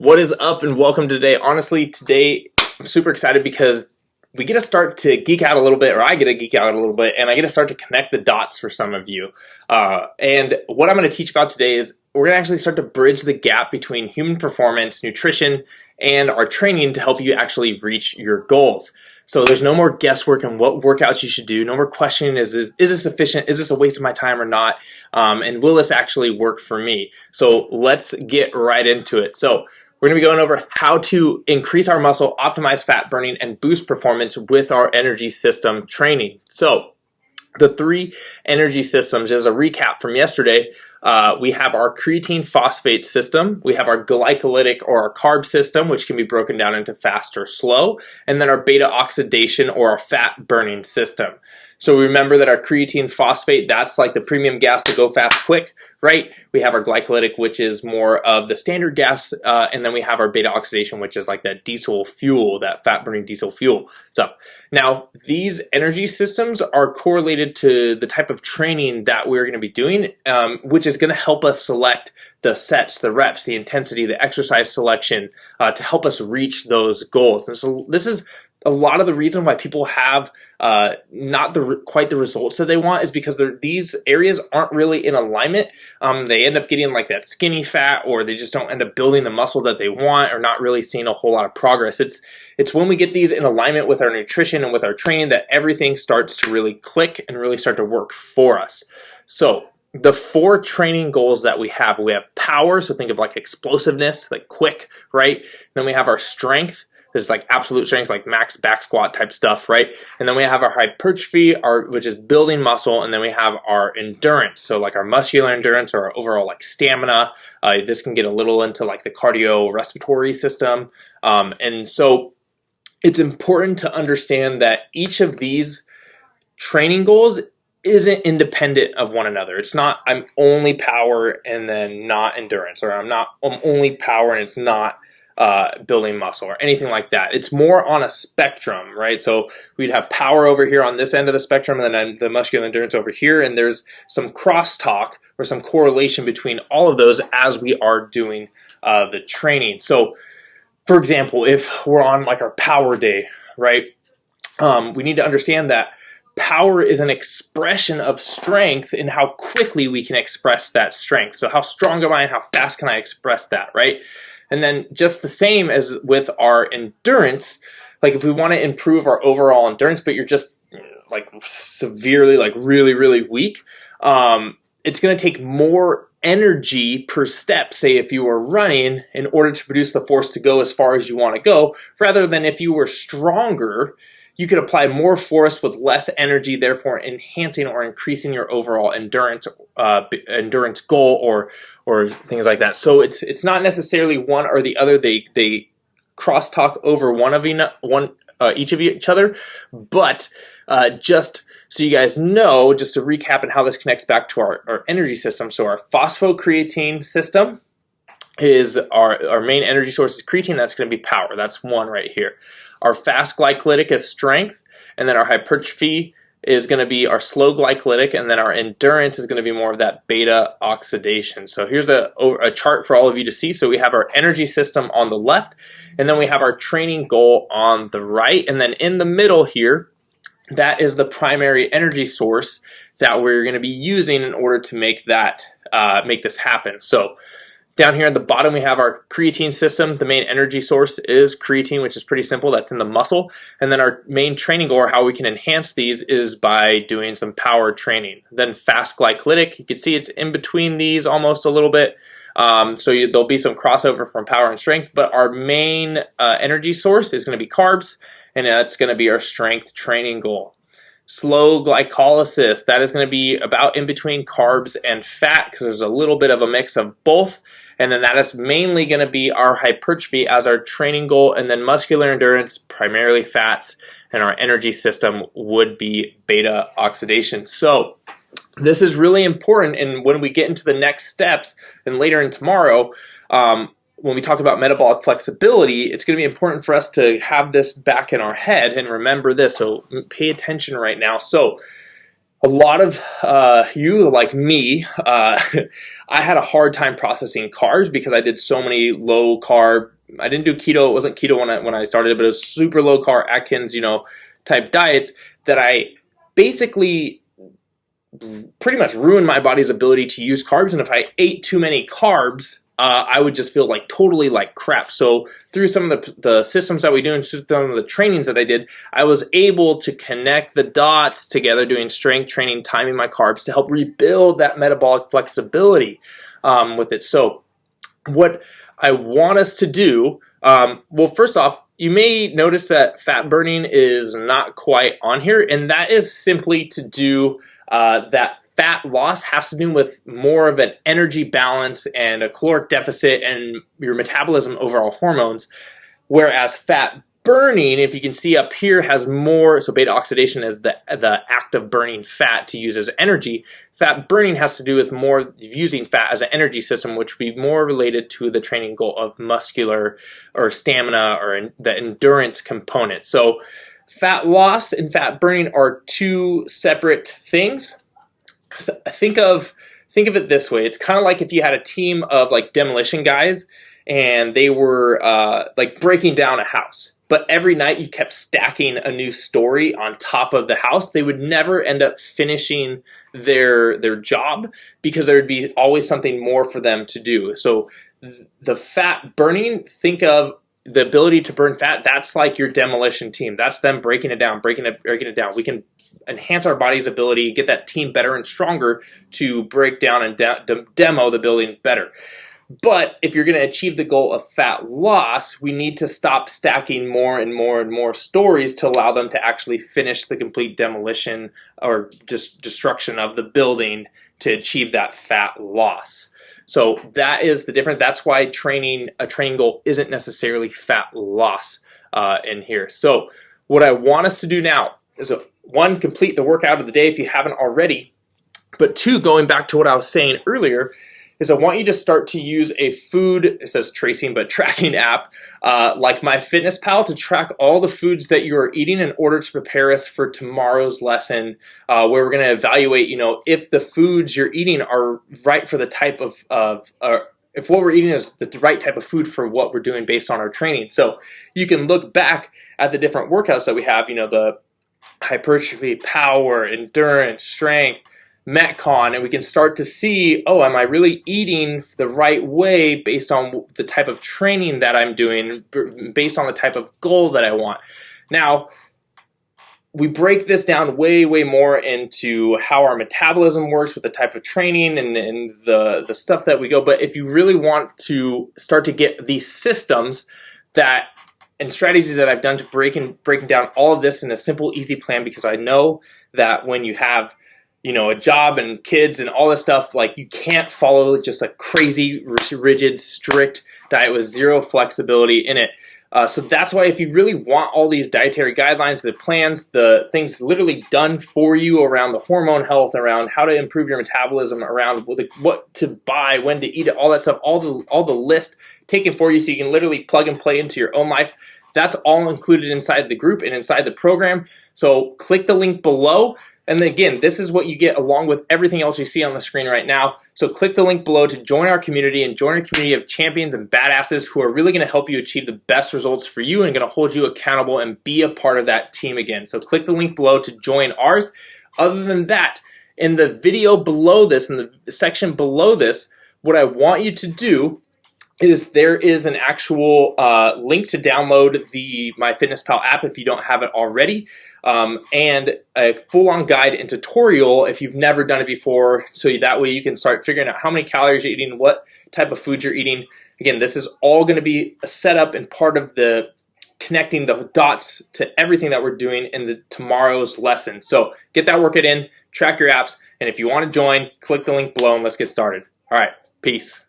What is up and welcome today. Honestly, today I'm super excited because we get to start to geek out a little bit, or I get to geek out a little bit, and I get to start to connect the dots for some of you. And what I'm going to teach about today is we're going to actually start to bridge the gap between human performance, nutrition, and our training to help you actually reach your goals. So there's no more guesswork on what workouts you should do. No more questioning, is this efficient? Is this a waste of my time or not? And will this actually work for me? So let's get right into it. So we're going to be going over how to increase our muscle, optimize fat burning, and boost performance with our energy system training. So the three energy systems, as a recap from yesterday, we have our creatine phosphate system, we have our glycolytic or our carb system, which can be broken down into fast or slow, and then our beta oxidation or our fat burning system. So remember that our creatine phosphate, that's like the premium gas to go fast quick, right? We have our glycolytic, which is more of the standard gas, and then we have our beta oxidation, which is like that diesel fuel, that fat burning diesel fuel. So now these energy systems are correlated to the type of training that we're going to be doing, which is going to help us select the sets, the reps, the intensity, the exercise selection to help us reach those goals. And so this is a lot of the reason why people have not quite the results that they want is because these areas aren't really in alignment. They end up getting like that skinny fat, or they just don't end up building the muscle that they want, or not really seeing a whole lot of progress. It's when we get these in alignment with our nutrition and with our training that everything starts to really click and really start to work for us. So the four training goals that we have power, so think of like explosiveness, like quick, right? Then we have our strength. This is like absolute strength, like max back squat type stuff, right? And then we have our hypertrophy, which is building muscle, and then we have our endurance, so like our muscular endurance or our overall like stamina. This can get a little into like the cardiorespiratory system, and so it's important to understand that each of these training goals isn't independent of one another. It's not I'm only power and then not endurance, or I'm only power and it's not building muscle or anything like that. It's more on a spectrum, right? So we'd have power over here on this end of the spectrum, and then the muscular endurance over here, and there's some crosstalk or some correlation between all of those as we are doing the training. So for example, if we're on like our power day, right, we need to understand that power is an expression of strength in how quickly we can express that strength. So how strong am I and how fast can I express that, right? And then just the same as with our endurance, like if we want to improve our overall endurance, but you're just like severely, like really, really weak, it's going to take more energy per step, say if you were running, in order to produce the force to go as far as you want to go, rather than if you were stronger, you could apply more force with less energy, therefore enhancing or increasing your overall endurance goal or things like that. So it's not necessarily one or the other. They crosstalk over each of each other, but just so you guys know, just to recap and how this connects back to our energy system. So our phosphocreatine system is our main energy source is creatine. That's going to be power. That's one right here. Our fast glycolytic is strength, and then our hypertrophy is going to be our slow glycolytic, and then our endurance is going to be more of that beta oxidation. So here's a chart for all of you to see. So we have our energy system on the left, and then we have our training goal on the right, and then in the middle here, that is the primary energy source that we're going to be using in order to make this happen. So down here at the bottom, we have our creatine system. The main energy source is creatine, which is pretty simple. That's in the muscle. And then our main training goal, or how we can enhance these, is by doing some power training. Then fast glycolytic, you can see it's in between these almost a little bit. There'll be some crossover from power and strength, but our main energy source is going to be carbs, and that's going to be our strength training goal. Slow glycolysis, that is going to be about in between carbs and fat, because there's a little bit of a mix of both. And then that is mainly going to be our hypertrophy as our training goal, and then muscular endurance, primarily fats, and our energy system would be beta oxidation. So this is really important, and when we get into the next steps and later in tomorrow, when we talk about metabolic flexibility, it's going to be important for us to have this back in our head and remember this. So pay attention right now. So a lot of you, like me, I had a hard time processing carbs because I did so many low carb. I didn't do keto. It wasn't keto when I started, but it was super low carb Atkins, type diets that I basically pretty much ruined my body's ability to use carbs. And if I ate too many carbs, I would just feel like totally like crap. So through some of the systems that we do and some of the trainings that I did, I was able to connect the dots together, doing strength training, timing my carbs to help rebuild that metabolic flexibility with it. So what I want us to do, well, first off, you may notice that fat burning is not quite on here, and that is simply to do that fat loss has to do with more of an energy balance and a caloric deficit and your metabolism overall hormones, whereas fat burning, if you can see up here, has more, so beta oxidation is the act of burning fat to use as energy. Fat burning has to do with more using fat as an energy system, which would be more related to the training goal of muscular or stamina or the endurance component. So fat loss and fat burning are two separate things. Think of it this way. It's kind of like if you had a team of like demolition guys and they were like breaking down a house, but every night you kept stacking a new story on top of the house. They would never end up finishing their job because there would be always something more for them to do. So the fat burning, think of the ability to burn fat. That's like your demolition team. That's them breaking it down. We can enhance our body's ability, get that team better and stronger to break down and demo the building better. But if you're going to achieve the goal of fat loss, we need to stop stacking more and more and more stories to allow them to actually finish the complete demolition or just destruction of the building to achieve that fat loss. So that is the difference. That's why a training goal isn't necessarily fat loss in here. So what I want us to do now is one, complete the workout of the day if you haven't already. But two, going back to what I was saying earlier, is I want you to start to use a food, it says tracing, but tracking app like MyFitnessPal to track all the foods that you are eating in order to prepare us for tomorrow's lesson, where we're going to evaluate, if the foods you're eating are right for the type of if what we're eating is the right type of food for what we're doing based on our training. So you can look back at the different workouts that we have, the hypertrophy, power, endurance, strength, Metcon, and we can start to see, am I really eating the right way based on the type of training that I'm doing, based on the type of goal that I want. Now, we break this down way, way more into how our metabolism works with the type of training and the stuff that we go. But if you really want to start to get these systems and strategies that I've done to breaking down all of this in a simple, easy plan, because I know that when you have a job and kids and all this stuff, like you can't follow just a crazy, rigid, strict diet with zero flexibility in it. So that's why if you really want all these dietary guidelines, the plans, the things literally done for you around the hormone health, around how to improve your metabolism, around what to buy, when to eat it, all that stuff, all the list taken for you so you can literally plug and play into your own life, that's all included inside the group and inside the program. So click the link below. And then again, this is what you get along with everything else you see on the screen right now. So click the link below to join our community and join our community of champions and badasses who are really going to help you achieve the best results for you and going to hold you accountable and be a part of that team again. So click the link below to join ours. Other than that, in the video below this, in the section below this, what I want you to do is there is an actual link to download the MyFitnessPal app if you don't have it already, and a full-on guide and tutorial if you've never done it before, so that way you can start figuring out how many calories you're eating, what type of food you're eating. Again, this is all going to be a setup and part of the connecting the dots to everything that we're doing in tomorrow's lesson. So get that workout in, track your apps, and if you want to join, click the link below and let's get started. All right, peace.